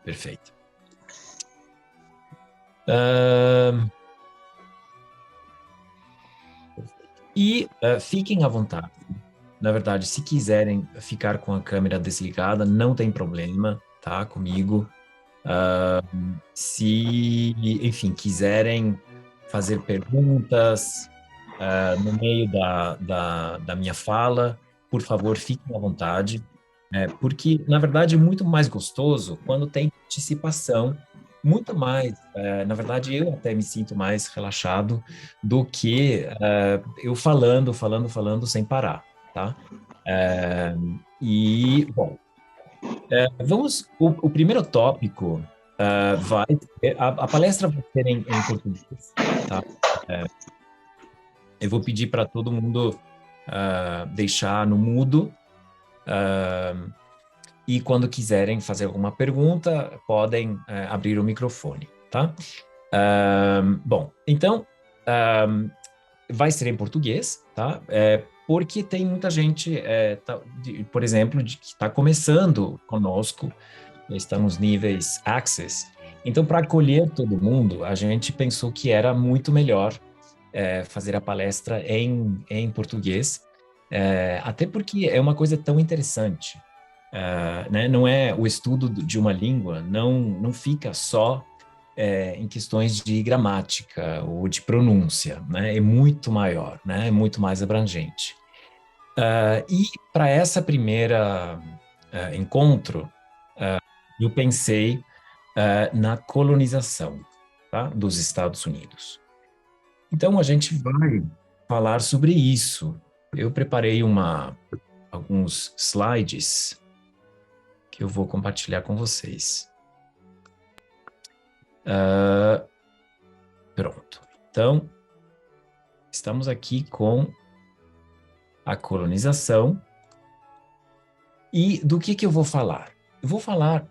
Perfeito. Ahn, E fiquem à vontade. Na verdade, se quiserem ficar com a câmera desligada, não tem problema, tá? Comigo. Se, enfim, quiserem fazer perguntas no meio da minha fala, por favor, fiquem à vontade, porque, na verdade, é muito mais gostoso quando tem participação, muito mais, na verdade, eu até me sinto mais relaxado do que eu falando sem parar, tá? Eh, bom, o primeiro tópico vai ser, a palestra vai ser em português, tá? É, eu vou pedir para todo mundo deixar no mudo, e quando quiserem fazer alguma pergunta, podem abrir o microfone, tá? Bom, então, vai ser em português, tá? Porque tem muita gente, por exemplo, que está começando conosco, está nos níveis Access. Então, para acolher todo mundo, a gente pensou que era muito melhor fazer a palestra em português, até porque é uma coisa tão interessante. Né? Não é o estudo de uma língua, não fica só em questões de gramática ou de pronúncia, né? É muito maior, né? É muito mais abrangente. E para essa primeira encontro, eu pensei na colonização, tá? Dos Estados Unidos. Então, a gente vai falar sobre isso. Eu preparei alguns slides que eu vou compartilhar com vocês. Pronto. Então, estamos aqui com a colonização. E do que eu vou falar? Eu vou falar,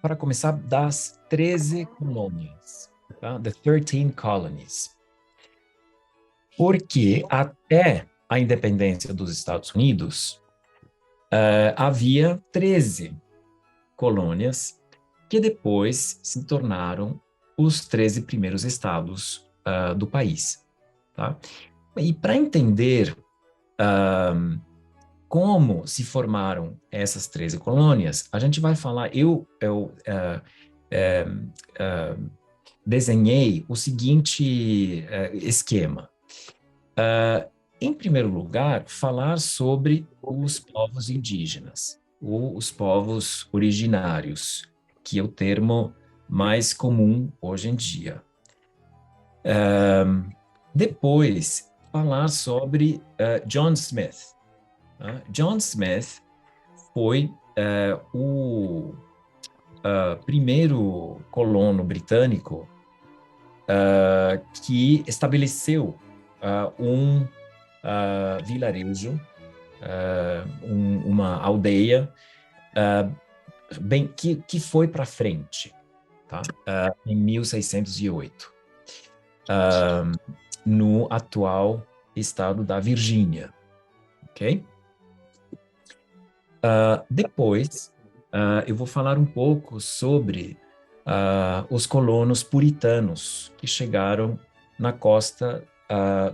para começar, das 13 colônias, tá? The 13 colonies. Porque até a independência dos Estados Unidos, havia 13 colônias que depois se tornaram os 13 primeiros estados do país. Tá? E para entender como se formaram essas 13 colônias, a gente vai falar, eu desenhei o seguinte esquema. Em primeiro lugar, falar sobre os povos indígenas, ou os povos originários, que é o termo mais comum hoje em dia. Depois, falar sobre John Smith. John Smith foi o primeiro colono britânico que estabeleceu um vilarejo, uma aldeia, que foi para frente, tá? Em 1608, no atual estado da Virgínia, ok? Depois, eu vou falar um pouco sobre os colonos puritanos que chegaram na costa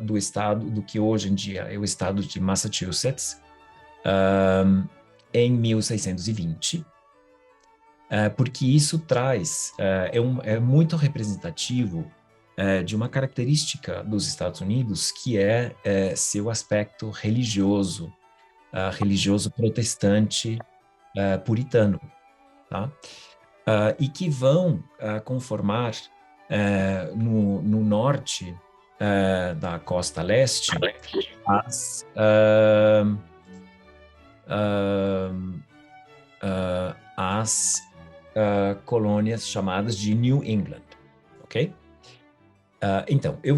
do estado, do que hoje em dia é o estado de Massachusetts, em 1620, porque isso traz, é muito representativo de uma característica dos Estados Unidos, que é seu aspecto religioso, religioso protestante puritano, tá? E que vão conformar no norte da costa leste as, colônias chamadas de New England, ok? Então, eu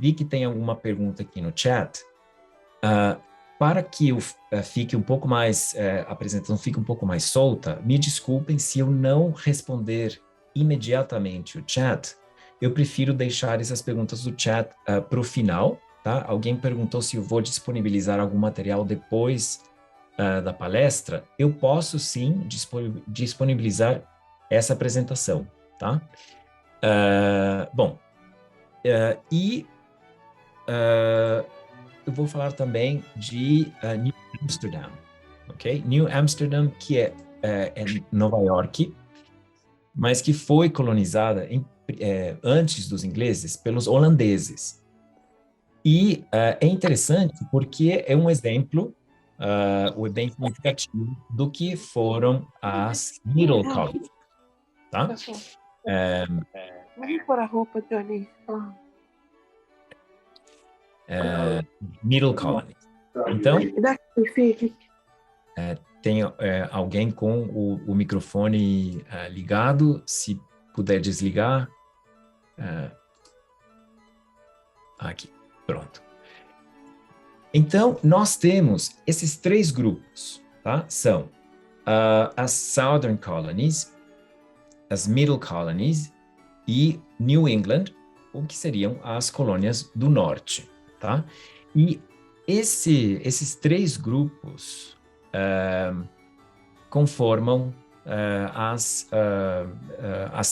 vi que tem alguma pergunta aqui no chat. Para que fique um pouco mais, a apresentação fique um pouco mais solta, me desculpem se eu não responder imediatamente o chat. Eu prefiro deixar essas perguntas do chat para o final, tá? Alguém perguntou se eu vou disponibilizar algum material depois da palestra, eu posso sim disponibilizar essa apresentação, tá? Bom, e eu vou falar também de New Amsterdam, ok? New Amsterdam, que é Nova York, mas que foi colonizada antes dos ingleses pelos holandeses. E é interessante porque é um exemplo, bem significativo, do que foram as Middle Colonies, tá? Vamos pôr a roupa, Johnny. Middle Colonies. Então, Daqui, filho. tem alguém com o microfone ligado, se puder desligar. Aqui, pronto. Então, nós temos esses 3 grupos, tá? São as Southern Colonies, as Middle Colonies e New England, o que seriam as colônias do norte, tá? E esses 3 grupos conformam as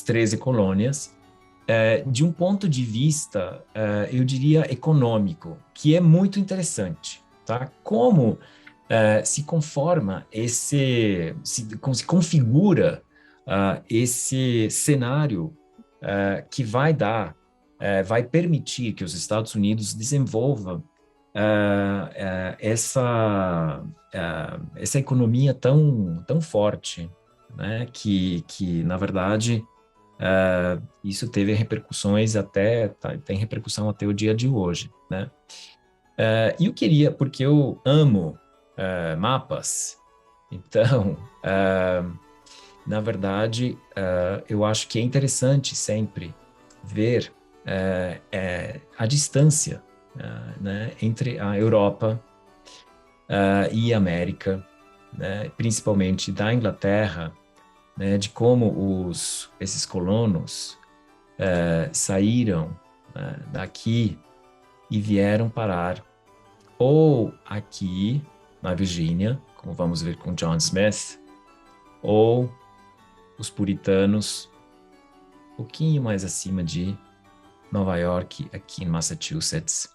13 colônias de um ponto de vista, eu diria, econômico, que é muito interessante, tá? Como se conforma se configura esse cenário que vai permitir que os Estados Unidos desenvolvam essa economia tão forte, né? Que na verdade, isso teve repercussões tem repercussão até o dia de hoje, né? E eu queria, porque eu amo mapas, então, na verdade, eu acho que é interessante sempre ver a distância, né, entre a Europa e a América, né, principalmente da Inglaterra, né, de como esses colonos saíram daqui e vieram parar ou aqui na Virgínia, como vamos ver com John Smith, ou os puritanos um pouquinho mais acima de Nova York, aqui em Massachusetts,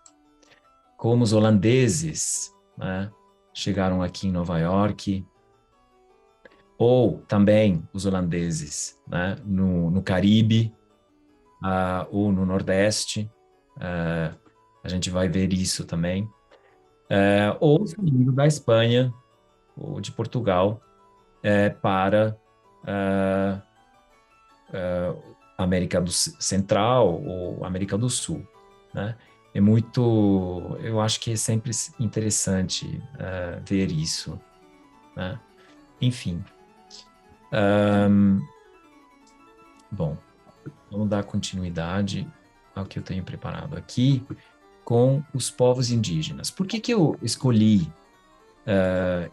como os holandeses, né, chegaram aqui em Nova York, ou também os holandeses, né, no Caribe, ou no Nordeste, a gente vai ver isso também, ou saindo da Espanha ou de Portugal para América Central ou América do Sul, né? Eu acho que é sempre interessante ver isso, né? Enfim, bom, vamos dar continuidade ao que eu tenho preparado aqui com os povos indígenas. Por que eu escolhi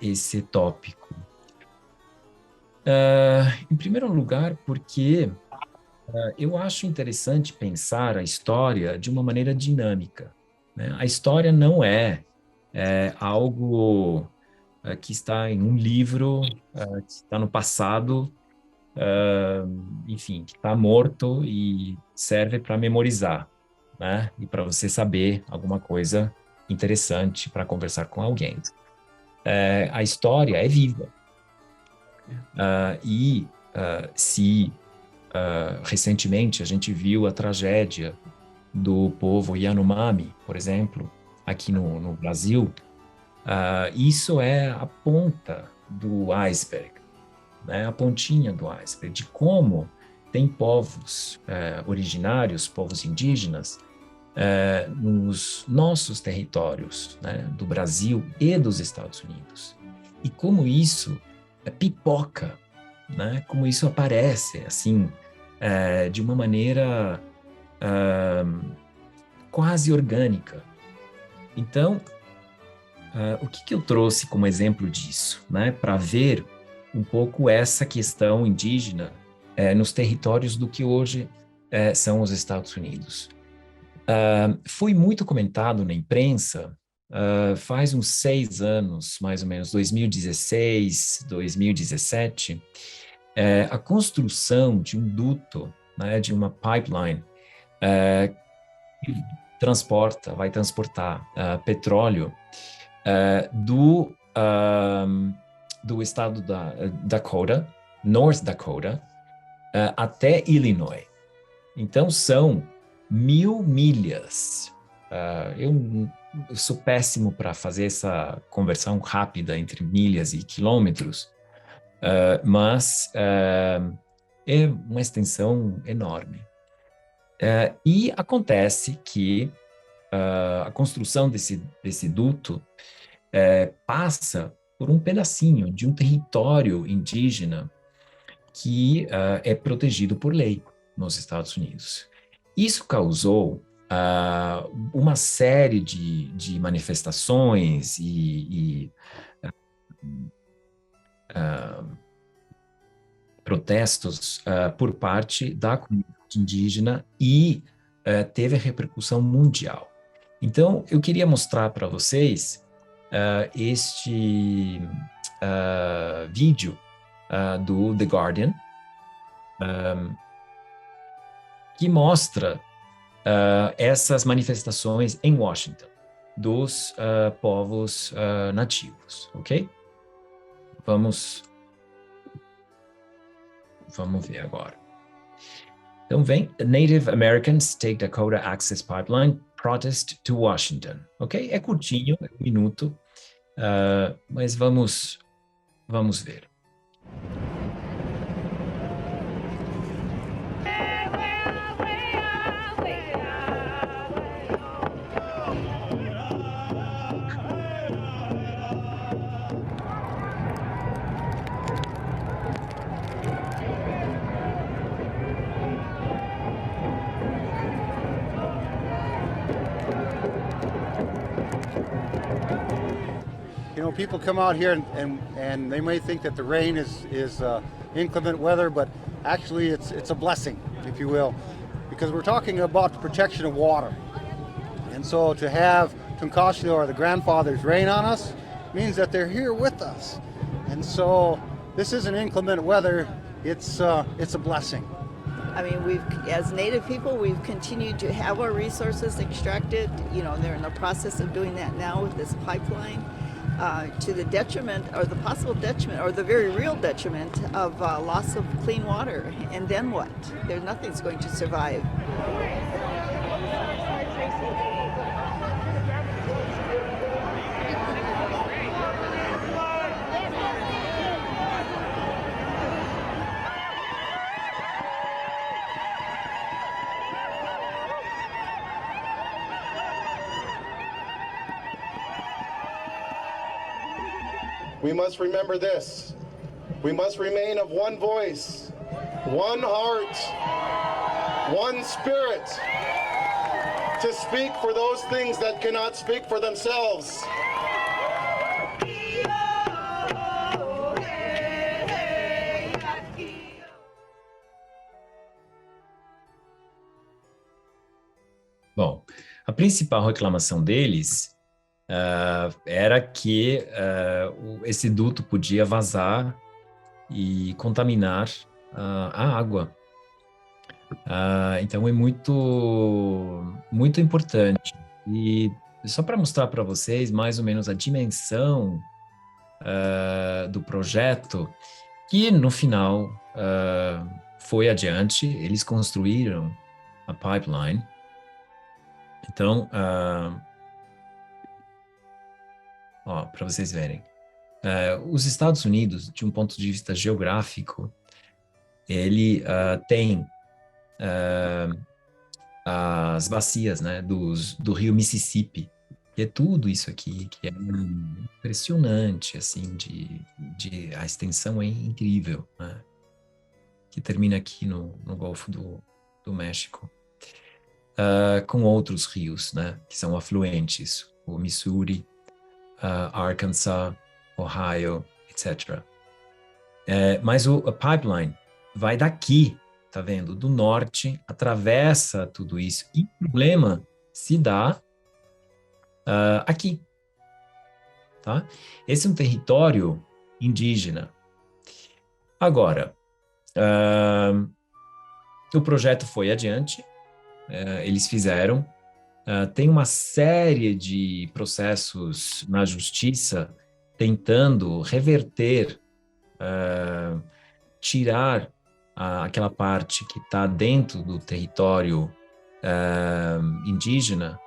esse tópico? Em primeiro lugar, porque eu acho interessante pensar a história de uma maneira dinâmica, né? A história não é algo que está em um livro, que está no passado, enfim, que está morto e serve para memorizar, né? E para você saber alguma coisa interessante para conversar com alguém. A história é viva. Se recentemente a gente viu a tragédia do povo Yanomami, por exemplo, aqui no Brasil, isso é a ponta do iceberg, né? A pontinha do iceberg, de como tem povos originários, povos indígenas, nos nossos territórios, né? Do Brasil e dos Estados Unidos. E como isso pipoca, né? Como isso aparece, assim, de uma maneira quase orgânica. Então, o que eu trouxe como exemplo disso, né, para ver um pouco essa questão indígena nos territórios do que hoje são os Estados Unidos? Foi muito comentado na imprensa faz uns 6 anos, mais ou menos, 2016, 2017, a construção de um duto, né, de uma pipeline, que vai transportar petróleo do estado da Dakota, North Dakota, até Illinois. Então, são 1.000 milhas. Eu sou péssimo para fazer essa conversão rápida entre milhas e quilômetros, mas é uma extensão enorme. E acontece que a construção desse duto passa por um pedacinho de um território indígena que é protegido por lei nos Estados Unidos. Isso causou uma série de manifestações e protestos por parte da comunidade indígena e teve repercussão mundial. Então, eu queria mostrar para vocês este vídeo do The Guardian, que mostra essas manifestações em Washington dos povos nativos, ok? Vamos ver agora. Então vem, Native Americans take Dakota Access Pipeline protest to Washington, ok? É curtinho, é 1 minuto, mas vamos ver. You know, people come out here and they may think that the rain is inclement weather, but actually it's a blessing, if you will, because we're talking about the protection of water. And so to have Tunkashio or the grandfathers rain on us means that they're here with us. And so this isn't inclement weather, it's a blessing. I mean, as Native people, we've continued to have our resources extracted. You know, they're in the process of doing that now with this pipeline. To the detriment, or the possible detriment, or the very real detriment of loss of clean water. And then what? Nothing's going to survive. We must remember this. We must remain of one voice, one heart, one spirit, to speak for those things that cannot speak for themselves. Bom, a principal reclamação deles era que esse duto podia vazar e contaminar a água. Então é muito importante. E só para mostrar para vocês mais ou menos a dimensão do projeto, que no final foi adiante, eles construíram a pipeline. Então, para vocês verem, os Estados Unidos, de um ponto de vista geográfico, ele tem as bacias, né, do rio Mississippi, que é tudo isso aqui, que é impressionante, assim, a extensão é incrível, né, que termina aqui no Golfo do México, com outros rios, né, que são afluentes, o Missouri, Arkansas, Ohio, etc. Mas a pipeline vai daqui, tá vendo? Do norte, atravessa tudo isso. E o problema se dá aqui, tá? Esse é um território indígena. Agora, o projeto foi adiante, eles fizeram, tem uma série de processos na justiça tentando reverter, tirar aquela parte que está dentro do território indígena,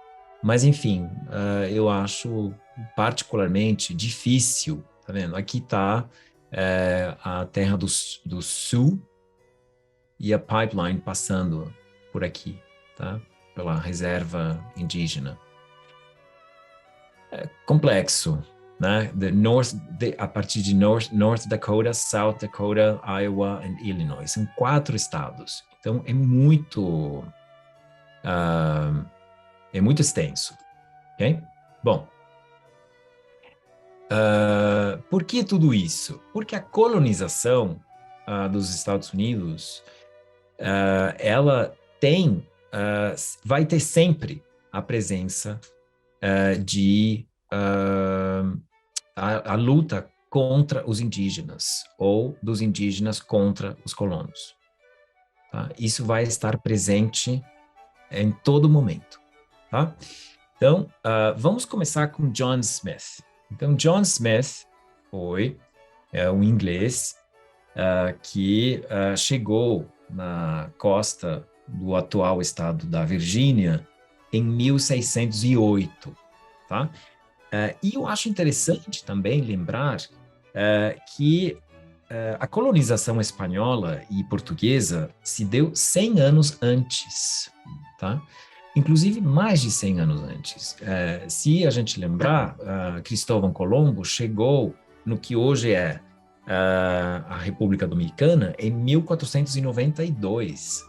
mas enfim, eu acho particularmente difícil, tá vendo? Aqui está a terra do Sul e a pipeline passando por aqui, tá? Pela reserva indígena. É complexo, né? A partir de North Dakota, South Dakota, Iowa e Illinois. São 4 estados. Então, é muito extenso, ok? Bom, por que tudo isso? Porque a colonização dos Estados Unidos, ela vai ter sempre a presença de a luta contra os indígenas ou dos indígenas contra os colonos. Tá? Isso vai estar presente em todo momento. Tá? Então, vamos começar com John Smith. Então, John Smith foi um inglês que chegou na costa do atual estado da Virgínia em 1608, tá? E eu acho interessante também lembrar que a colonização espanhola e portuguesa se deu 100 anos antes, tá? Inclusive mais de 100 anos antes. Se a gente lembrar, Cristóvão Colombo chegou no que hoje é a República Dominicana em 1492.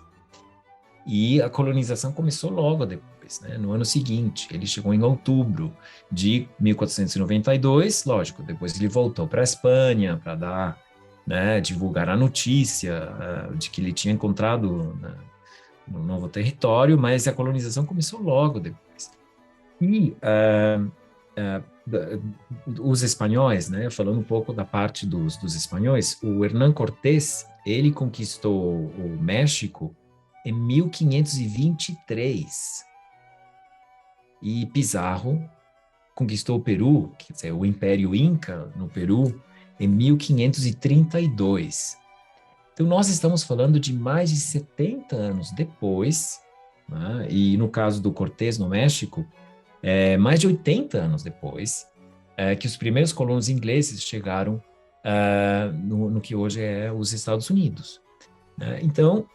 E a colonização começou logo depois, né? No ano seguinte. Ele chegou em outubro de 1492, lógico, depois ele voltou para a Espanha para dar, né, divulgar a notícia de que ele tinha encontrado no novo território, mas a colonização começou logo depois. E os espanhóis, né, falando um pouco da parte dos espanhóis, o Hernán Cortés, ele conquistou o México em 1523. E Pizarro conquistou o Peru, quer dizer, o Império Inca no Peru, em 1532. Então, nós estamos falando de mais de 70 anos depois, né? E no caso do Cortés no México, mais de 80 anos depois, que os primeiros colonos ingleses chegaram no que hoje é os Estados Unidos. Então,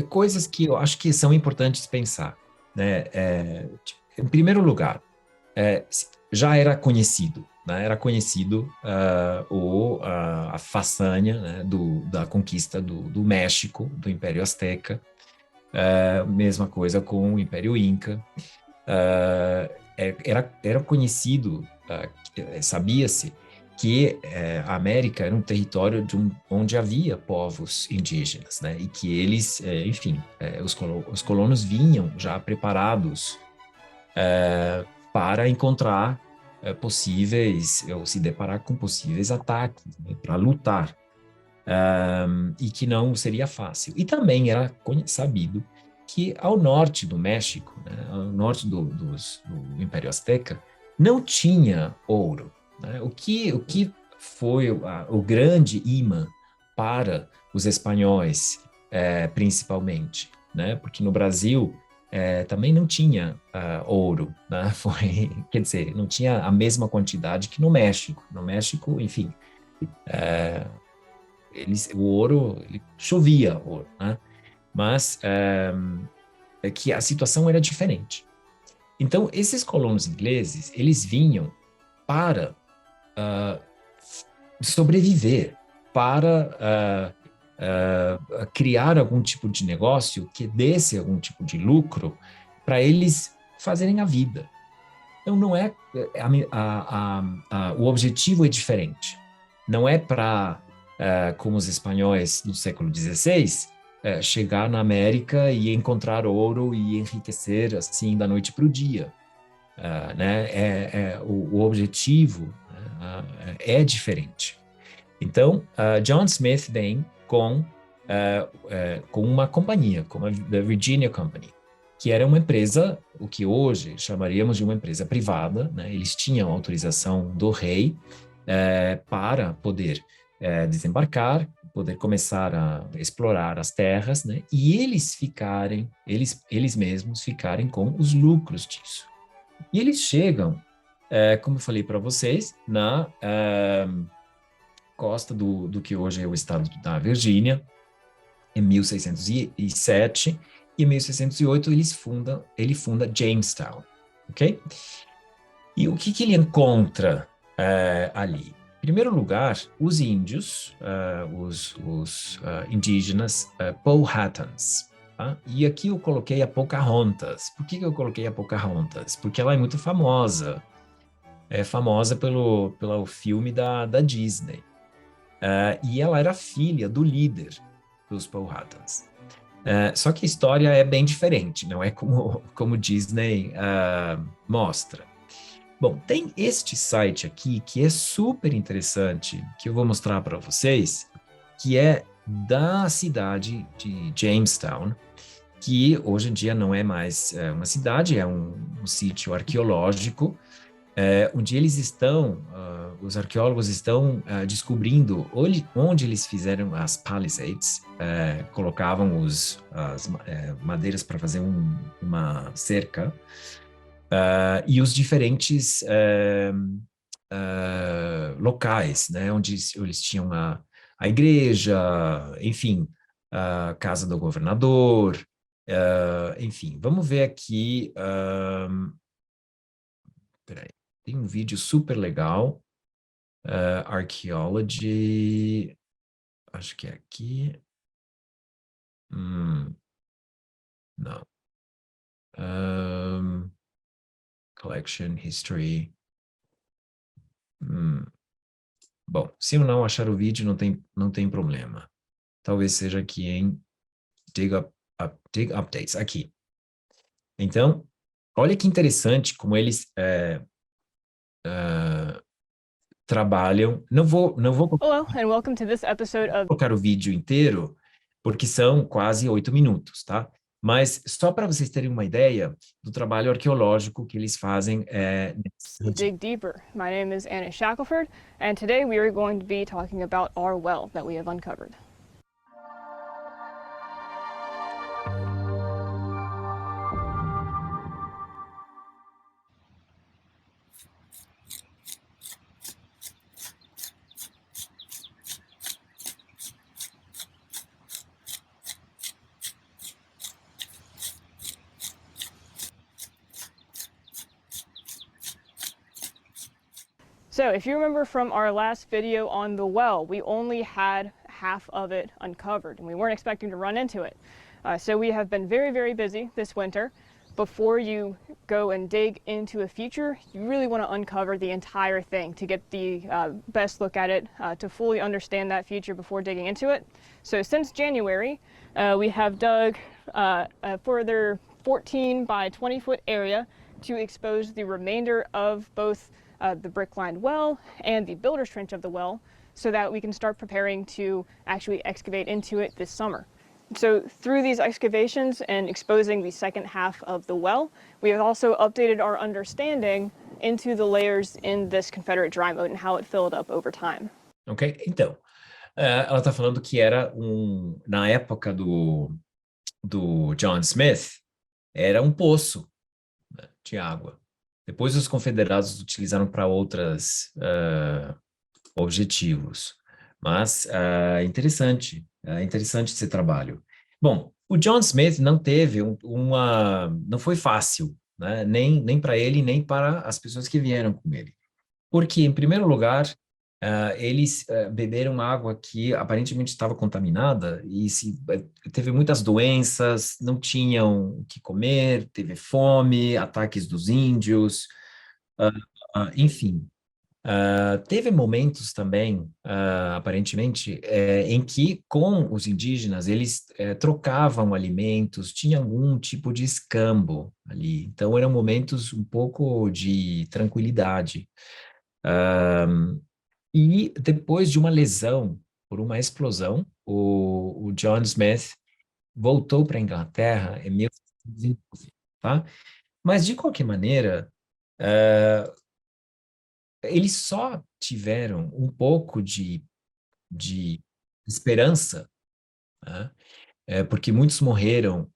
coisas que eu acho que são importantes pensar, né? Em primeiro lugar, já era conhecido, né? Era conhecido a façanha, né, da conquista do México, do Império Azteca, mesma coisa com o Império Inca. Era conhecido, sabia-se que a América era um território onde havia povos indígenas, né? E que eles, enfim, os colonos vinham já preparados para encontrar possíveis, ou se deparar com possíveis ataques, né, para lutar, e que não seria fácil. E também era sabido que ao norte do México, né, ao norte do Império Azteca, não tinha ouro. Né? O que foi o grande imã para os espanhóis, principalmente, né? Porque no Brasil também não tinha ouro, né? Quer dizer, não tinha a mesma quantidade que no México. No México, enfim, o ouro, chovia ouro, né? Mas que a situação era diferente. Então, esses colonos ingleses, eles vinham para sobreviver, para criar algum tipo de negócio que desse algum tipo de lucro para eles fazerem a vida. Então, não é o objetivo é diferente. Não é para, como os espanhóis do século XVI, chegar na América e encontrar ouro e enriquecer assim da noite para o dia. né? O objetivo é diferente. Então, John Smith vem com uma companhia, como a Virginia Company, que era uma empresa, o que hoje chamaríamos de uma empresa privada, né? Eles tinham autorização do rei para poder desembarcar, poder começar a explorar as terras, né? E eles mesmos ficarem com os lucros disso. E eles chegam, como eu falei para vocês, na costa do que hoje é o estado da Virgínia, em 1607, e em 1608 ele funda Jamestown, ok? E o que ele encontra ali? Em primeiro lugar, os índios, os indígenas Powhatans. Tá? E aqui eu coloquei a Pocahontas. Por que eu coloquei a Pocahontas? Porque ela é muito famosa. É famosa pelo filme da Disney. E ela era filha do líder dos Powhatans. Só que a história é bem diferente, não é como Disney mostra. Bom, tem este site aqui que é super interessante, que eu vou mostrar para vocês, que é da cidade de Jamestown, que hoje em dia não é mais uma cidade, é um sítio arqueológico, onde os arqueólogos estão descobrindo onde eles fizeram as palisades, colocavam as madeiras para fazer uma cerca, e os diferentes locais, né, onde eles tinham a igreja, enfim, a casa do governador, enfim, vamos ver aqui, peraí, tem um vídeo super legal, Archaeology, acho que é aqui, não, Collection, History, bom, se eu não achar o vídeo, não tem problema, talvez seja aqui em Dig Updates, aqui. Então, olha que interessante como eles trabalham. Não vou Hello, and welcome to this episode of colocar o vídeo inteiro, porque são quase 8 minutos, tá? Mas só para vocês terem uma ideia do trabalho arqueológico que eles fazem Dig Deeper. My name is Anna Shackelford, and today we are going to be talking about our well that we have uncovered. So if you remember from our last video on the well, we only had half of it uncovered and we weren't expecting to run into it. So we have been very, very busy this winter. Before you go and dig into a future, you really want to uncover the entire thing to get the best look at it, to fully understand that future before digging into it. So since January, we have dug a further 14 by 20 foot area to expose the remainder of both the brick-lined well and the builder's trench of the well, so that we can start preparing to actually excavate into it this summer. So through these excavations and exposing the second half of the well, we have also updated our understanding into the layers in this Confederate dry moat and how it filled up over time. Ok? Então, ela está falando que era na época do John Smith, era um poço, né, de água. Depois os confederados utilizaram para outros objetivos. Mas é interessante esse trabalho. Bom, o John Smith não teve não foi fácil, né? Nem para ele, nem para as pessoas que vieram com ele. Porque, em primeiro lugar, eles beberam água que aparentemente estava contaminada e teve muitas doenças, não tinham o que comer, teve fome, ataques dos índios, enfim. Teve momentos também, aparentemente, em que com os indígenas eles trocavam alimentos, tinha algum tipo de escambo ali. Então eram momentos um pouco de tranquilidade. E depois de uma lesão por uma explosão, o John Smith voltou para a Inglaterra em 1919, tá? Mas de qualquer maneira, eles só tiveram um pouco de esperança, né? Porque muitos morreram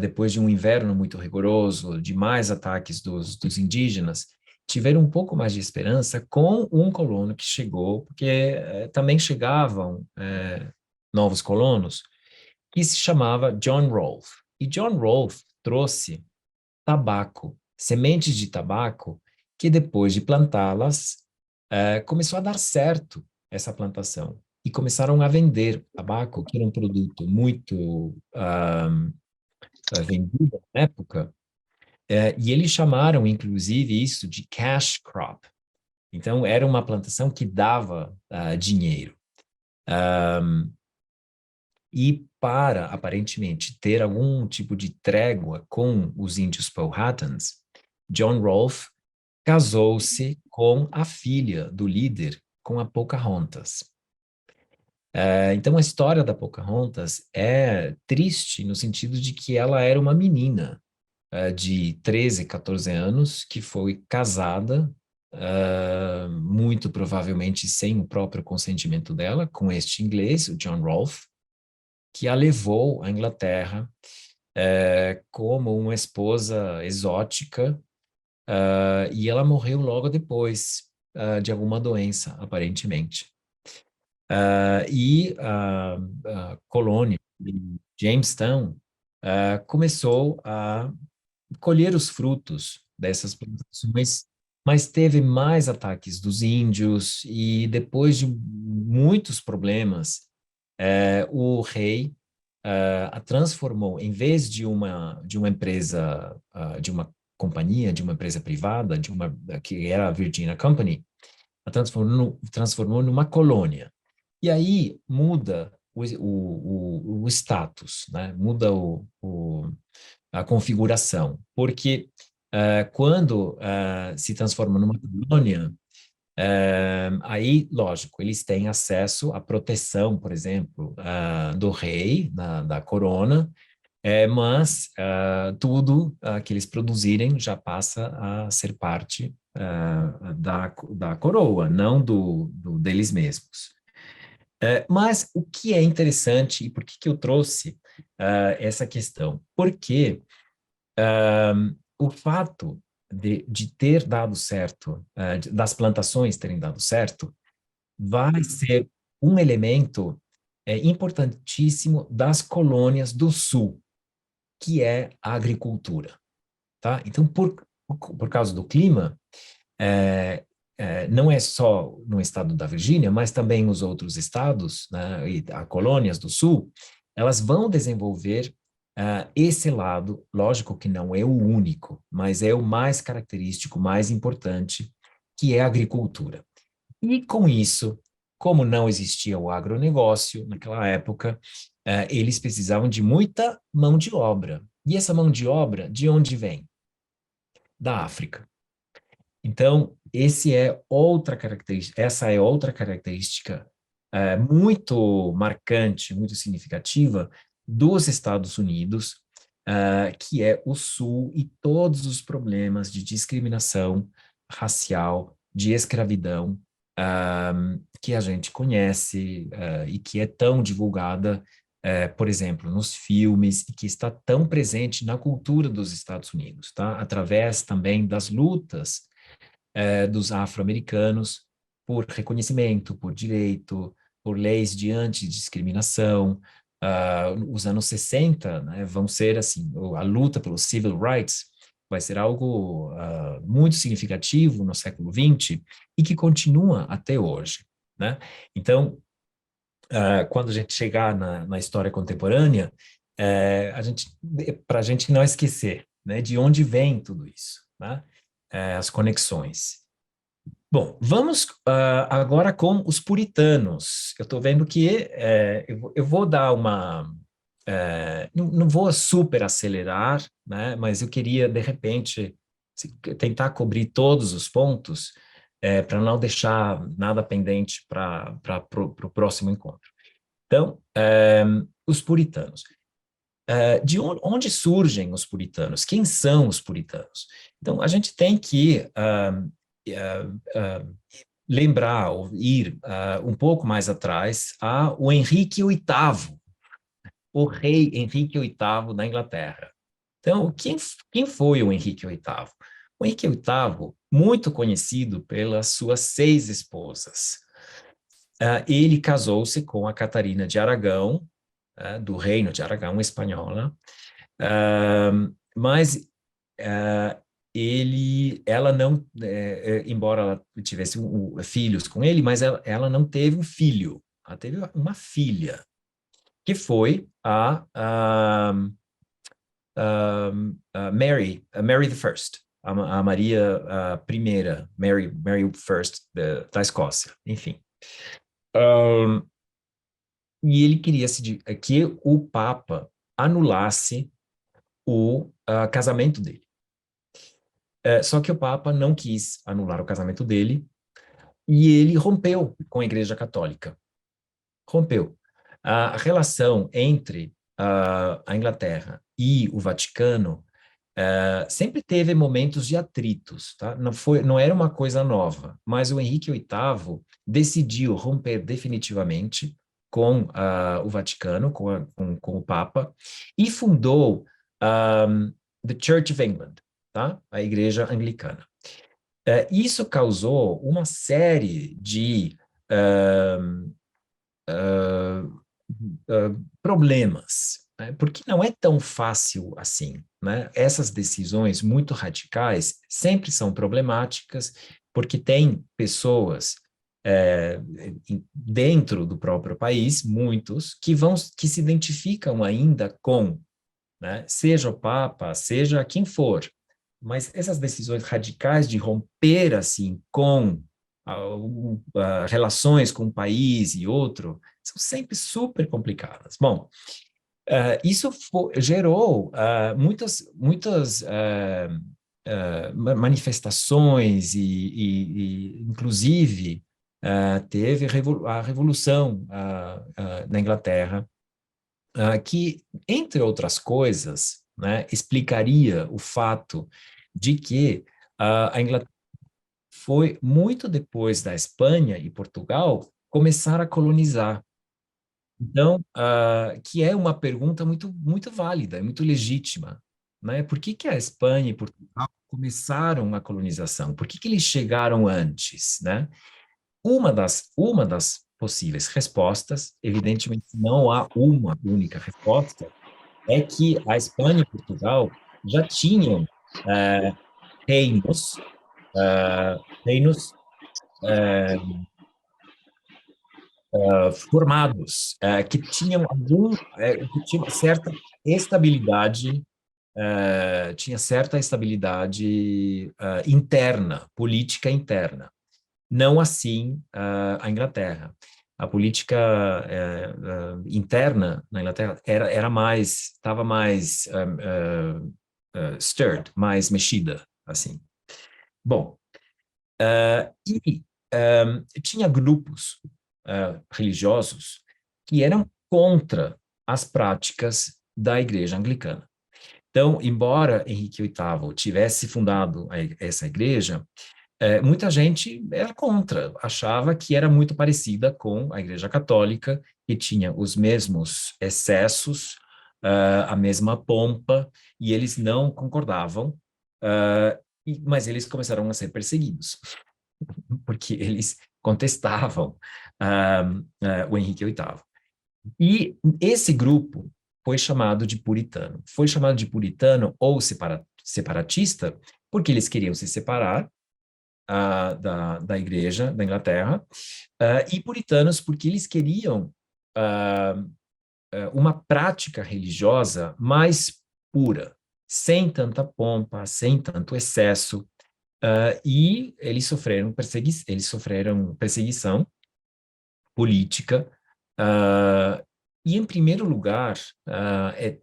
depois de um inverno muito rigoroso, de mais ataques dos indígenas, tiveram um pouco mais de esperança com um colono que chegou, porque também chegavam novos colonos, que se chamava John Rolfe. E John Rolfe trouxe tabaco, sementes de tabaco, que depois de plantá-las, começou a dar certo essa plantação. E começaram a vender tabaco, que era um produto muito vendido na época, e eles chamaram, inclusive, isso de cash crop. Então, era uma plantação que dava dinheiro. E para, aparentemente, ter algum tipo de trégua com os índios Powhatans, John Rolfe casou-se com a filha do líder, com a Pocahontas. Então, a história da Pocahontas é triste no sentido de que ela era uma menina de 13, 14 anos que foi casada, muito provavelmente sem o próprio consentimento dela, com este inglês, o John Rolfe, que a levou à Inglaterra como uma esposa exótica, e ela morreu logo depois de alguma doença, aparentemente. E a colônia de Jamestown começou a colher os frutos dessas plantações, mas teve mais ataques dos índios e depois de muitos problemas, o rei a transformou, em vez de uma empresa, de uma companhia, de uma empresa privada, que era a Virginia Company, a transformou numa colônia. E aí muda o status, né? Muda a configuração, porque quando se transforma numa colônia, aí, lógico, eles têm acesso à proteção, por exemplo, do rei, da corona, mas tudo que eles produzirem já passa a ser parte da coroa, não deles mesmos. Mas o que é interessante, e por que eu trouxe essa questão? Porque o fato de ter dado certo, das plantações terem dado certo, vai ser um elemento importantíssimo das colônias do Sul, que é a agricultura, tá? Então, por causa do clima, não é só no estado da Virgínia, mas também os outros estados, né, e as colônias do Sul, elas vão desenvolver esse lado, lógico que não é o único, mas é o mais característico, mais importante, que é a agricultura. E com isso, como não existia o agronegócio naquela época, eles precisavam de muita mão de obra. E essa mão de obra, de onde vem? Da África. Então, essa é outra característica muito marcante, muito significativa dos Estados Unidos, que é o Sul e todos os problemas de discriminação racial, de escravidão, que a gente conhece e que é tão divulgada, por exemplo, nos filmes, e que está tão presente na cultura dos Estados Unidos, tá? Através também das lutas dos afro-americanos por reconhecimento, por direito, por leis de antidiscriminação. Os anos 60, né, vão ser assim, a luta pelos civil rights vai ser algo muito significativo no século XX e que continua até hoje, né? Então, quando a gente chegar na história contemporânea, para a gente não esquecer, né, de onde vem tudo isso, né? As conexões. Bom, vamos agora com os puritanos. Eu estou vendo que eu vou dar uma... não vou super acelerar, né, mas eu queria, de repente, tentar cobrir todos os pontos para não deixar nada pendente para o próximo encontro. Então, os puritanos. De onde surgem os puritanos? Quem são os puritanos? Então, a gente tem que lembrar, ou ir um pouco mais atrás, o Henrique VIII, o rei Henrique VIII da Inglaterra. Então, quem foi o Henrique VIII? O Henrique VIII, muito conhecido pelas suas 6 esposas. Ele casou-se com a Catarina de Aragão, do Reino de Aragão, espanhola, mas ela não, embora ela tivesse filhos com ele, mas ela não teve um filho, ela teve uma filha, que foi Mary the First, a Maria I, Mary First da Escócia, enfim. E ele queria que o Papa anulasse o casamento dele. Só que o Papa não quis anular o casamento dele e ele rompeu com a Igreja Católica. Rompeu. A relação entre a Inglaterra e o Vaticano sempre teve momentos de atritos, tá? Não era uma coisa nova, mas o Henrique VIII decidiu romper definitivamente com o Vaticano, com o Papa, e fundou the Church of England, tá? A Igreja Anglicana. Isso causou uma série de problemas, né? Porque não é tão fácil assim, né? Essas decisões muito radicais sempre são problemáticas, porque tem pessoas dentro do próprio país, muitos, que se identificam ainda com, né? Seja o Papa, seja quem for, mas essas decisões radicais de romper assim com relações com um país e outro são sempre super complicadas. Bom, isso gerou muitas manifestações e inclusive, teve a Revolução na Inglaterra, que, entre outras coisas, né, explicaria o fato de que a Inglaterra foi muito depois da Espanha e Portugal começar a colonizar. Então, que é uma pergunta muito válida, muito legítima, né? Por que a Espanha e Portugal começaram a colonização? Por que eles chegaram antes, né? Uma das possíveis respostas, evidentemente não há uma única resposta, é que a Espanha e Portugal já tinham reinos, reinos formados, que tinham certa estabilidade, interna, política interna. Não assim a Inglaterra. A política interna na Inglaterra estava mais stirred, mais mexida, assim. Bom, e tinha grupos religiosos que eram contra as práticas da Igreja Anglicana. Então, embora Henrique VIII tivesse fundado essa igreja, muita gente era contra, achava que era muito parecida com a Igreja Católica, que tinha os mesmos excessos, a mesma pompa, e eles não concordavam, mas eles começaram a ser perseguidos, porque eles contestavam o Henrique VIII. E esse grupo foi chamado de puritano. Foi chamado de puritano ou separatista, porque eles queriam se separar da Igreja da Inglaterra, e puritanos porque eles queriam uma prática religiosa mais pura, sem tanta pompa, sem tanto excesso, e eles sofreram perseguição política. E, em primeiro lugar,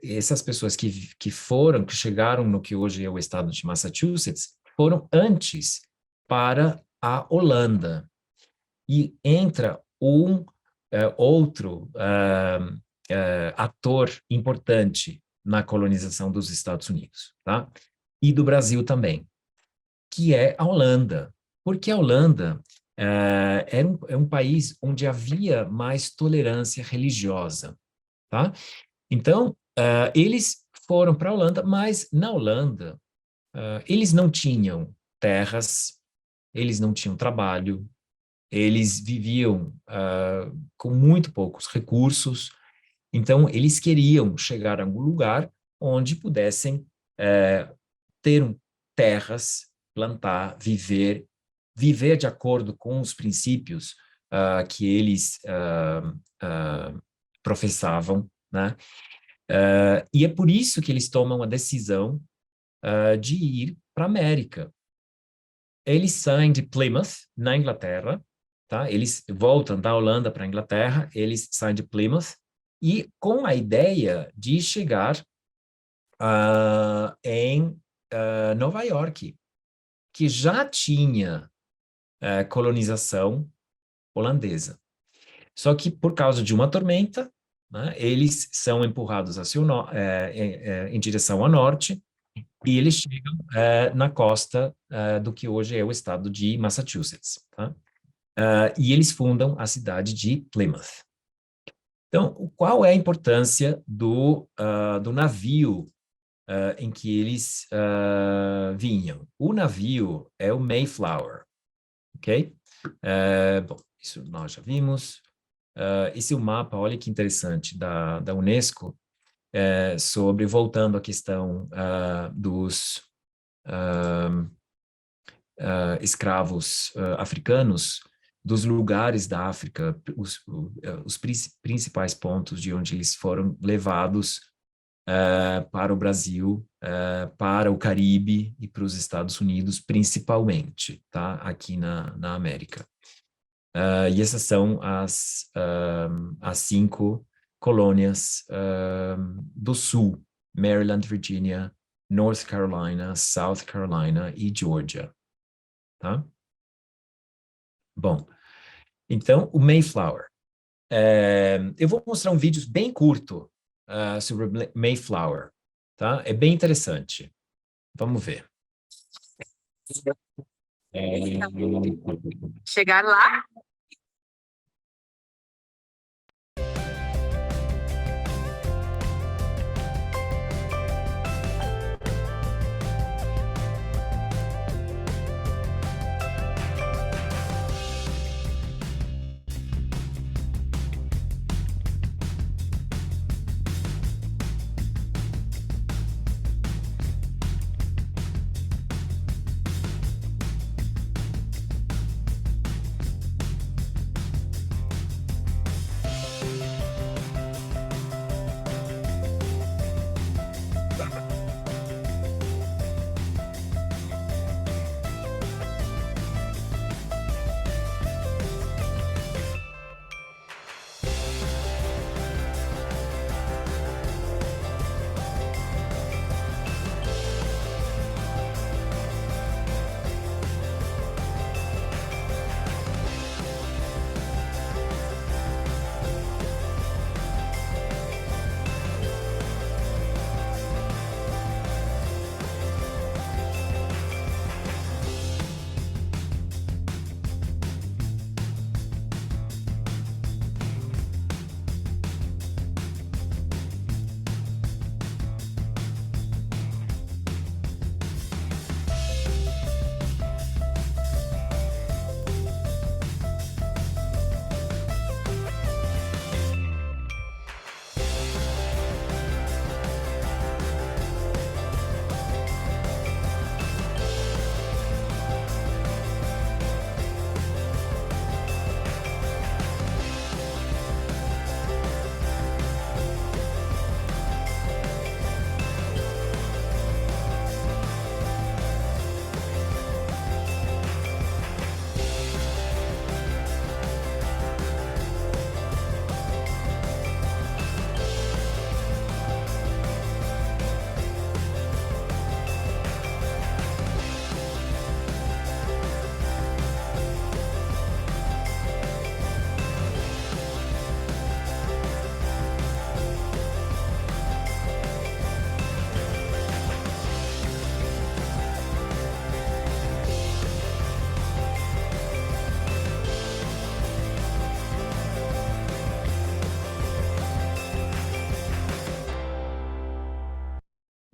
essas pessoas que chegaram no que hoje é o estado de Massachusetts, foram antes para a Holanda. E entra outro ator importante na colonização dos Estados Unidos, tá? E do Brasil também, que é a Holanda. Porque a Holanda é um país onde havia mais tolerância religiosa, tá? Então, eles foram para a Holanda, mas na Holanda, eles não tinham terras, eles não tinham trabalho, eles viviam com muito poucos recursos, então eles queriam chegar a algum lugar onde pudessem ter terras, plantar, viver de acordo com os princípios que eles professavam, né? E é por isso que eles tomam a decisão de ir para a América. Eles saem de Plymouth, na Inglaterra, tá? Eles voltam da Holanda para a Inglaterra, eles saem de Plymouth, e com a ideia de chegar em Nova York, que já tinha colonização holandesa. Só que, por causa de uma tormenta, né, eles são empurrados em direção ao norte, e eles chegam na costa do que hoje é o estado de Massachusetts. Tá? E eles fundam a cidade de Plymouth. Então, qual é a importância do navio em que eles vinham? O navio é o Mayflower, ok? Bom, isso nós já vimos. Esse é o mapa, olha que interessante, da UNESCO, voltando à questão dos escravos africanos, dos lugares da África, os principais pontos de onde eles foram levados para o Brasil, para o Caribe e para os Estados Unidos, principalmente, tá? Aqui na América. E essas são as 5 colônias do Sul: Maryland, Virginia, North Carolina, South Carolina e Georgia. Tá? Bom, então, o Mayflower. Eu vou mostrar um vídeo bem curto sobre o Mayflower, tá? É bem interessante. Vamos ver. Chegar lá.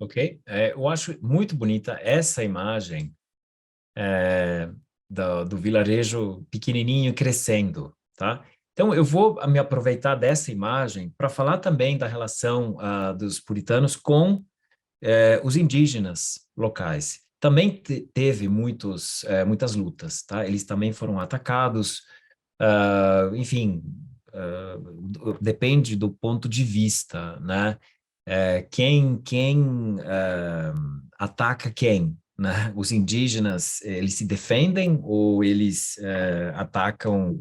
ok? Eu acho muito bonita essa imagem do vilarejo pequenininho crescendo, tá? Então, eu vou me aproveitar dessa imagem para falar também da relação dos puritanos com os indígenas locais. Também teve muitas lutas, tá? Eles também foram atacados, enfim, depende do ponto de vista, né? Quem ataca quem, né? Os indígenas, eles se defendem ou eles atacam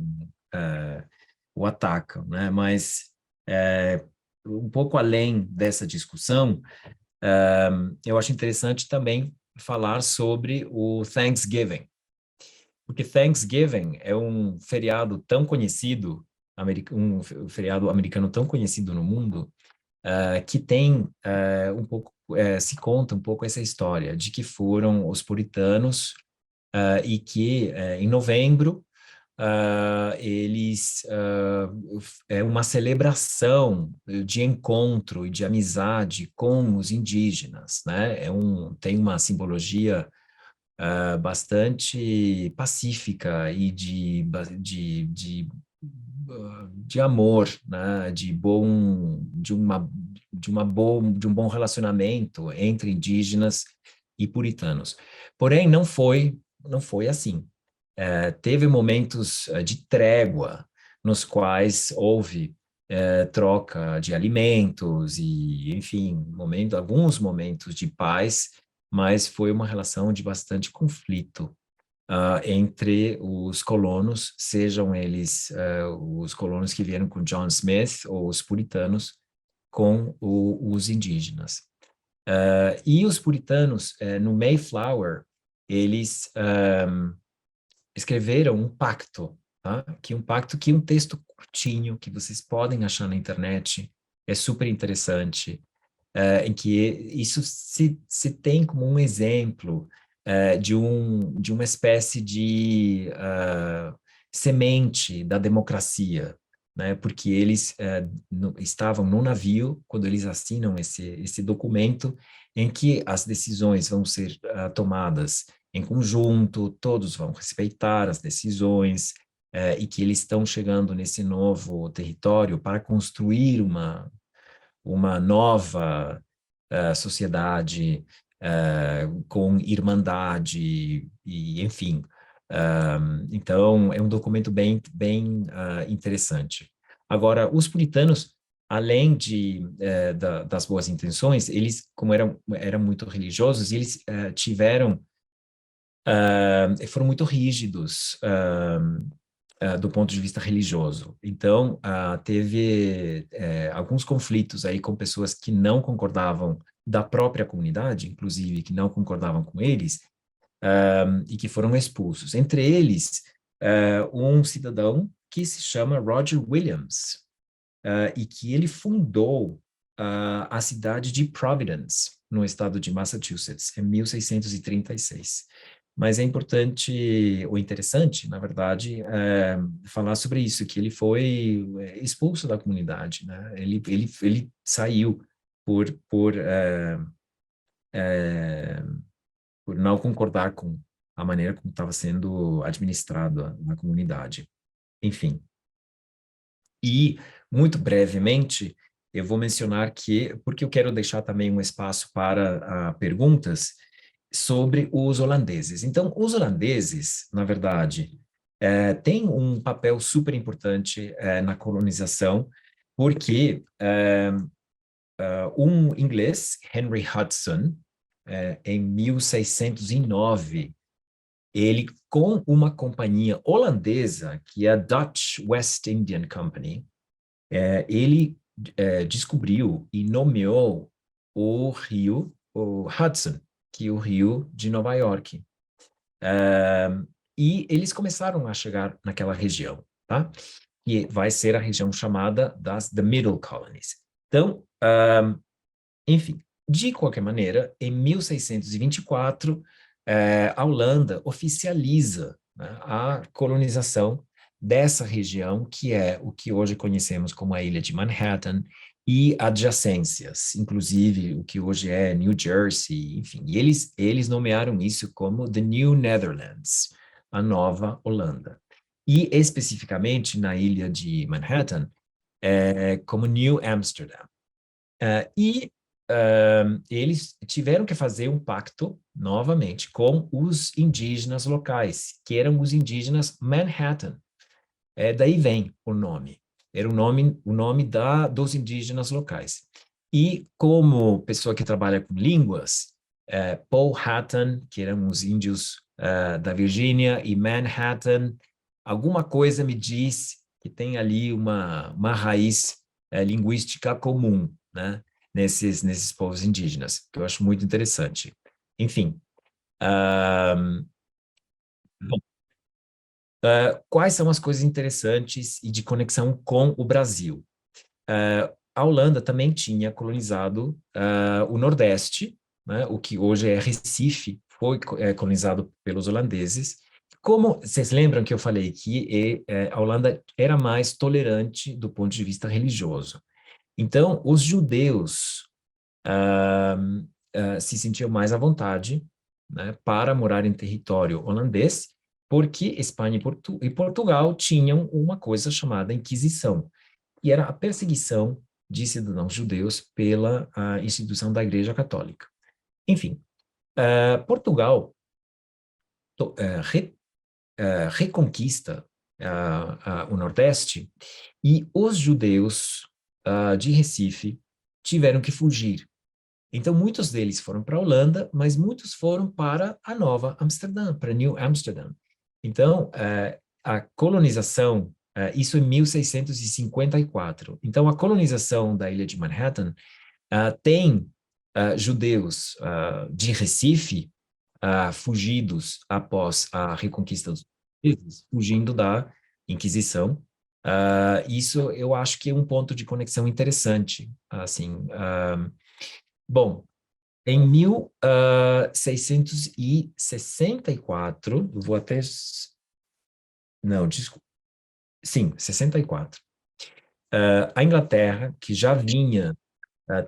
o atacam, né? Mas um pouco além dessa discussão, eu acho interessante também falar sobre o Thanksgiving, porque Thanksgiving é um feriado tão conhecido, um feriado americano tão conhecido no mundo, que tem um pouco, se conta um pouco essa história de que foram os puritanos e que em novembro é uma celebração de encontro e de amizade com os indígenas, né? Tem uma simbologia bastante pacífica e de amor, né? De um bom relacionamento entre indígenas e puritanos. Porém, não foi assim. Teve momentos de trégua nos quais houve troca de alimentos e, enfim, alguns momentos de paz, mas foi uma relação de bastante conflito entre os colonos, sejam eles os colonos que vieram com John Smith ou os puritanos com os indígenas. E os puritanos, no Mayflower, eles escreveram um pacto, tá? Um texto curtinho que vocês podem achar na internet, é super interessante, em que isso se tem como um exemplo de uma espécie de semente da democracia, né? Porque eles estavam no navio quando eles assinam esse documento em que as decisões vão ser tomadas em conjunto, todos vão respeitar as decisões e que eles estão chegando nesse novo território para construir uma nova sociedade com irmandade e, enfim. Então, é um documento bem interessante. Agora, os puritanos, além das boas intenções, eles, como eram muito religiosos, eles foram muito rígidos do ponto de vista religioso. Então, teve alguns conflitos aí com pessoas que não concordavam da própria comunidade, inclusive, que não concordavam com eles, e que foram expulsos. Entre eles, um cidadão que se chama Roger Williams, e que ele fundou a cidade de Providence, no estado de Massachusetts, em 1636. Mas é importante, ou interessante, na verdade, falar sobre isso, que ele foi expulso da comunidade, né? Ele saiu por não concordar com a maneira como estava sendo administrado na comunidade. Enfim. E, muito brevemente, eu vou mencionar porque eu quero deixar também um espaço para perguntas, sobre os holandeses. Então, os holandeses, na verdade, têm um papel super importante na colonização, porque um inglês, Henry Hudson, em 1609, ele, com uma companhia holandesa, que é a Dutch West Indian Company, ele descobriu e nomeou o Hudson, que é o rio de Nova York. E eles começaram a chegar naquela região, tá? Que vai ser a região chamada The Middle Colonies. Então, enfim, de qualquer maneira, em 1624, a Holanda oficializa, né, a colonização dessa região, que é o que hoje conhecemos como a Ilha de Manhattan e adjacências, inclusive o que hoje é New Jersey, enfim. E eles nomearam isso como The New Netherlands, a Nova Holanda. E especificamente na ilha de Manhattan, como New Amsterdam. Eles tiveram que fazer um pacto, novamente, com os indígenas locais, que eram os indígenas Manhattan. Daí vem o nome. Era o nome dos indígenas locais. E como pessoa que trabalha com línguas, Powhatan, que eram os índios da Virgínia, e Manhattan, alguma coisa me diz que tem ali uma raiz linguística comum, né, nesses povos indígenas, que eu acho muito interessante. Enfim, bom, quais são as coisas interessantes e de conexão com o Brasil? A Holanda também tinha colonizado o Nordeste, né, o que hoje é Recife, foi colonizado pelos holandeses. Como vocês lembram que eu falei que a Holanda era mais tolerante do ponto de vista religioso. Então, os judeus se sentiam mais à vontade, né, para morar em território holandês, porque Espanha e Portugal tinham uma coisa chamada Inquisição, que era a perseguição de cidadãos judeus pela instituição da Igreja Católica. Enfim, Portugal reconquista o Nordeste e os judeus de Recife tiveram que fugir. Então, muitos deles foram para a Holanda, mas muitos foram para a Nova Amsterdã, para New Amsterdam. Então, a colonização, isso em 1654. Então, a colonização da ilha de Manhattan tem judeus de Recife fugidos após a reconquista dos países, fugindo da Inquisição. Isso eu acho que é um ponto de conexão interessante. Assim, bom, em 1664, eu vou até... Não, desculpa. Sim, 64. A Inglaterra, que já vinha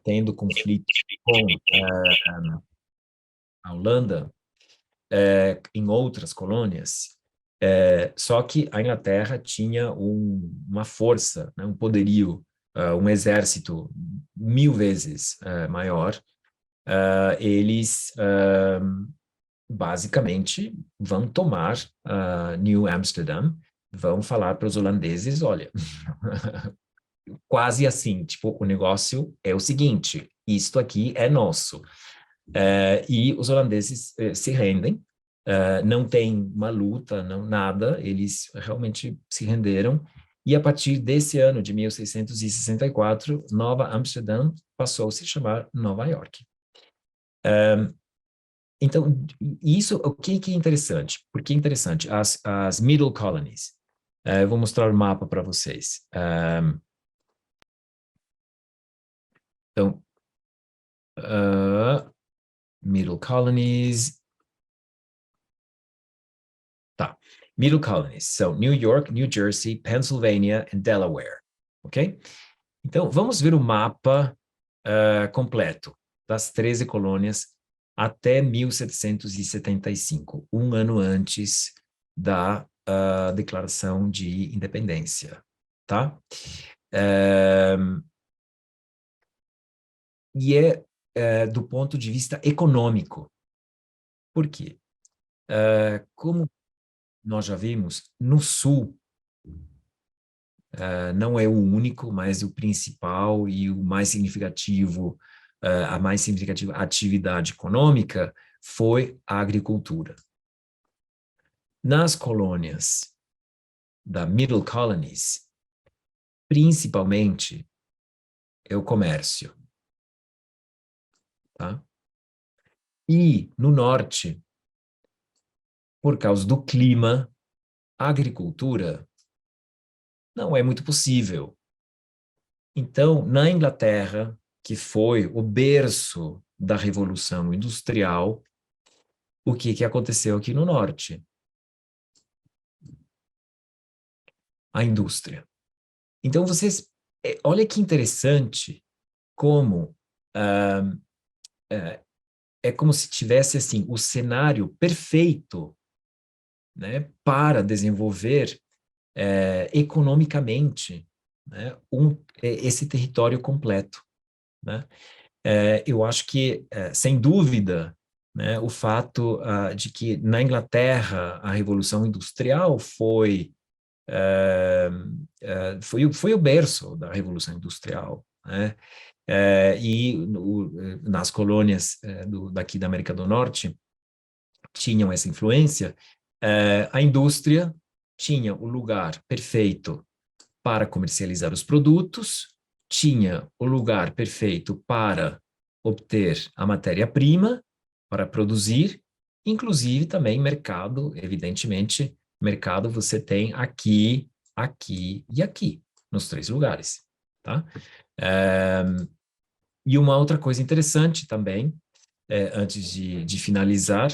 tendo conflito com a Holanda em outras colônias, só que a Inglaterra tinha uma força, né, um poderio, um exército 1000 vezes maior. Eles basicamente vão tomar New Amsterdam, vão falar para os holandeses, olha, quase assim, tipo, o negócio é o seguinte, isto aqui é nosso. E os holandeses se rendem, não tem uma luta, não nada, eles realmente se renderam, e a partir desse ano de 1664, Nova Amsterdã passou a se chamar Nova York. Então, isso, o que é interessante? Por que é interessante? As Middle Colonies. Eu vou mostrar o mapa para vocês. Então, Middle Colonies. Tá. Middle Colonies são New York, New Jersey, Pennsylvania e Delaware. Ok? Então, vamos ver o mapa completo das 13 colônias até 1775, um ano antes da Declaração de Independência, tá? E do ponto de vista econômico. Por quê? Como nós já vimos, no Sul, não é o único, mas o principal e o mais significativo, a mais significativa atividade econômica foi a agricultura. Nas colônias da Middle Colonies, principalmente, é o comércio. Tá? E no norte, por causa do clima, a agricultura não é muito possível. Então, na Inglaterra, que foi o berço da Revolução Industrial, o que aconteceu aqui no norte? A indústria. Então, olha que interessante como é como se tivesse assim o cenário perfeito, né, para desenvolver economicamente, né, esse território completo, né? Eu acho que, sem dúvida, né, o fato de que na Inglaterra a Revolução Industrial foi o berço da Revolução Industrial, né? Nas colônias daqui da América do Norte tinham essa influência, a indústria tinha o lugar perfeito para comercializar os produtos, tinha o lugar perfeito para obter a matéria-prima, para produzir, inclusive também mercado, evidentemente, mercado você tem aqui, aqui e aqui, nos 3 lugares, tá? E uma outra coisa interessante também, antes de finalizar,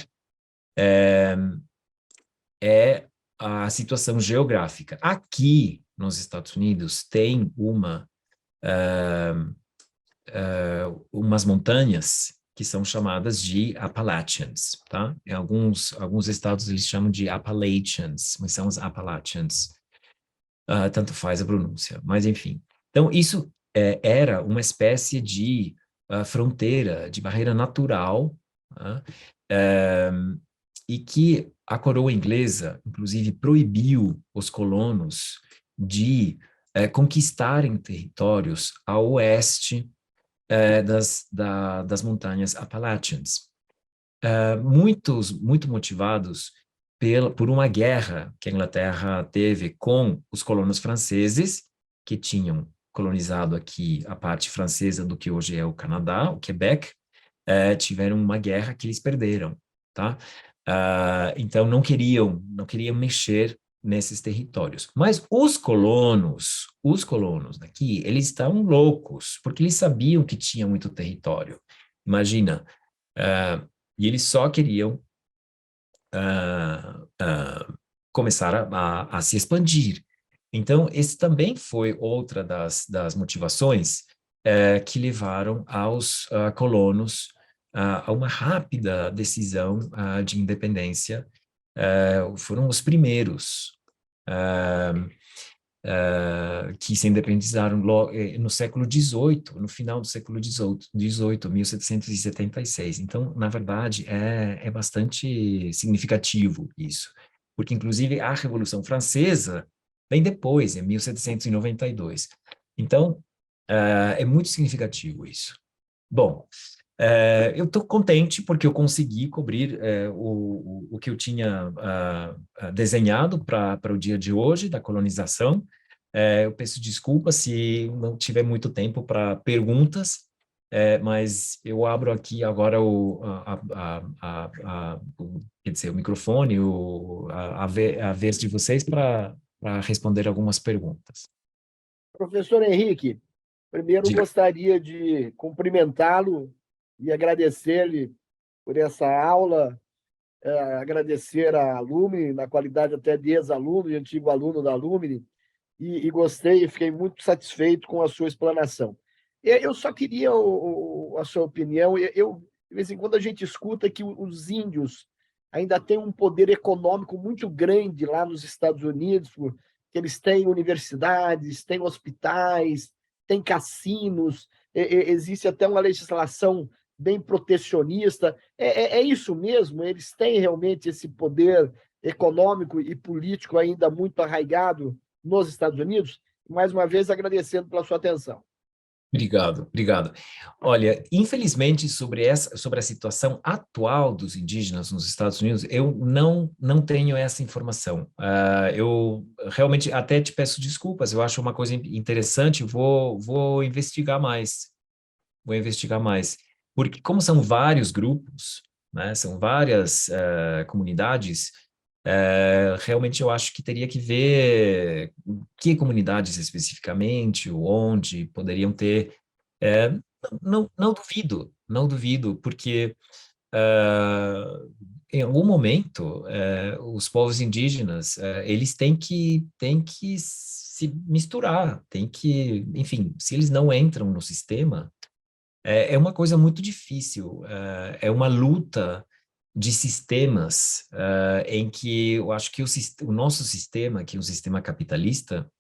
é a situação geográfica. Aqui, nos Estados Unidos, tem umas montanhas que são chamadas de Appalachians, tá? Em alguns estados eles chamam de Appalachians, mas são os Appalachians. Tanto faz a pronúncia, mas enfim. Então, isso era uma espécie de fronteira, de barreira natural, tá? E que a coroa inglesa, inclusive, proibiu os colonos de conquistarem territórios a oeste das montanhas Appalachians. Muito motivados por uma guerra que a Inglaterra teve com os colonos franceses, que tinham colonizado aqui a parte francesa do que hoje é o Canadá, o Quebec, tiveram uma guerra que eles perderam, tá? Então não queriam mexer nesses territórios. Mas os colonos daqui, eles estavam loucos, porque eles sabiam que tinha muito território. Imagina, e eles só queriam começar a se expandir. Então, esse também foi outra das motivações que levaram aos colonos a uma rápida decisão de independência. Foram os primeiros que se independizaram no século XVIII, no final do século XVIII, 1776. Então, na verdade, é bastante significativo isso, porque, inclusive, a Revolução Francesa vem depois, em 1792. Então, é muito significativo isso. Bom, eu estou contente porque eu consegui cobrir o que eu tinha desenhado para o dia de hoje, da colonização. Eu peço desculpas se não tiver muito tempo para perguntas, mas eu abro aqui agora quer dizer, o microfone, a vez de vocês para responder algumas perguntas. Professor Henrique, primeiro Diga. gostaria de cumprimentá-lo e agradecer-lhe por essa aula, agradecer à Lumine, na qualidade até de ex-aluno e antigo aluno da Lumine, e gostei e fiquei muito satisfeito com a sua explanação. Eu só queria a sua opinião. De vez em quando a gente escuta que os índios ainda têm um poder econômico muito grande lá nos Estados Unidos, porque eles têm universidades, têm hospitais, têm cassinos, existe até uma legislação bem protecionista. É isso mesmo? Eles têm realmente esse poder econômico e político ainda muito arraigado nos Estados Unidos? Mais uma vez, agradecendo pela sua atenção. Obrigado. Olha, infelizmente, sobre a situação atual dos indígenas nos Estados Unidos, eu não tenho essa informação. Eu realmente até te peço desculpas, eu acho uma coisa interessante, vou investigar mais. Porque como são vários grupos, né, são várias comunidades, realmente eu acho que teria que ver que comunidades especificamente, onde poderiam ter. Não duvido, porque em algum momento os povos indígenas eles têm que se misturar, enfim, se eles não entram no sistema, É uma coisa muito difícil, é uma luta de sistemas em que eu acho que o nosso sistema, que é um sistema capitalista,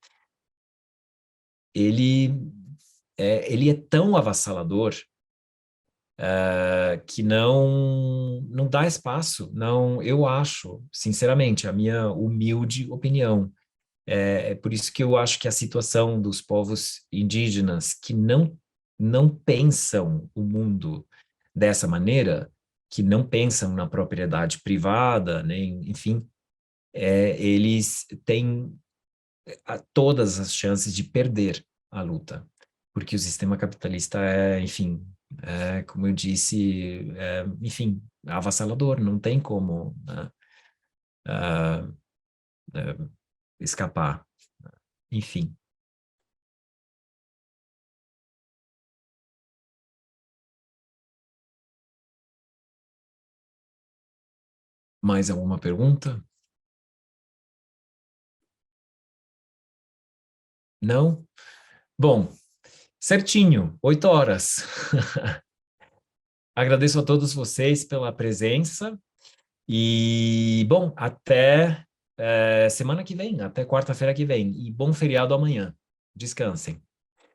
ele ele é tão avassalador que não dá espaço. Não, eu acho, sinceramente, a minha humilde opinião. É por isso que eu acho que a situação dos povos indígenas que não pensam o mundo dessa maneira, que não pensam na propriedade privada, nem, enfim, eles têm todas as chances de perder a luta, porque o sistema capitalista enfim, como eu disse, enfim, avassalador, não tem como, né, ah, escapar, enfim. Mais alguma pergunta? Não? Bom, certinho, 8 horas. Agradeço a todos vocês pela presença e, bom, até semana que vem, até quarta-feira que vem. E bom feriado amanhã. Descansem.